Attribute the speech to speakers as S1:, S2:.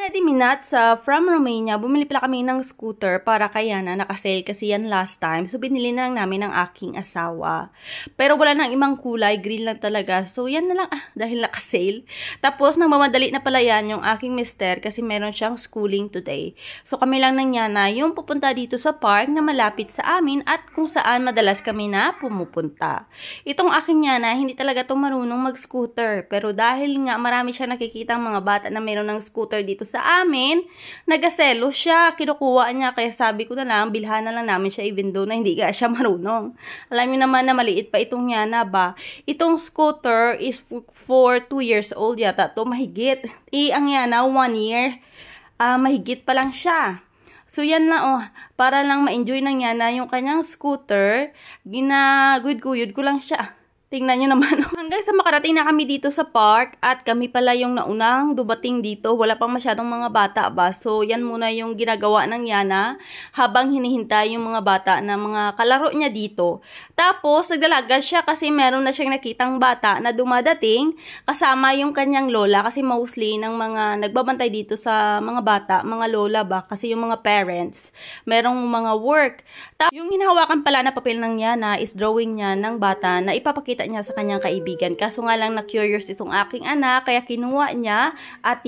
S1: Ready Minutes from Romania, bumili pala kami ng scooter para kay Yana, nakasale kasi yan last time. So, binili na lang namin ng aking asawa. Pero wala nang ibang kulay, green lang talaga. So, yan na lang, dahil nakasale. Tapos, nagmamadali na pala yan yung aking mister kasi meron siyang schooling today. So, kami lang ng Yana yung pupunta dito sa park na malapit sa amin at kung saan madalas kami na pumupunta. Itong aking Yana, hindi talaga itong marunong mag-scooter. Pero dahil nga marami siya nakikita mga bata na meron ng scooter dito sa amin, nagaselo siya, kinukuha niya, kaya sabi ko na lang, bilhan na lang namin siya even though na hindi ka siya marunong. Alam niyo naman na maliit pa itong Yana ba? Itong scooter is for 2 years old yata to, mahigit. Ang Yana, 1 year, mahigit pa lang siya. So, yan na, para lang ma-enjoy ng Yana yung kanyang scooter, ginaguyod-guyod ko lang siya. Tingnan nyo naman. Hanggang sa makarating na kami dito sa park at kami pala yung naunang dumating dito. Wala pang masyadong mga bata ba? So, yan muna yung ginagawa ng Yana habang hinihintay yung mga bata na mga kalaro niya dito. Tapos, nagdalaga siya kasi meron na siyang nakitang bata na dumadating kasama yung kanyang lola kasi mostly ng mga nagbabantay dito sa mga bata, mga lola ba? Kasi yung mga parents, merong mga work. Yung hinahawakan pala na papel ng Yana is drawing niya ng bata na ipapakita niya sa kanyang kaibigan. Kaso nga lang na curious itong aking anak, kaya kinuha niya at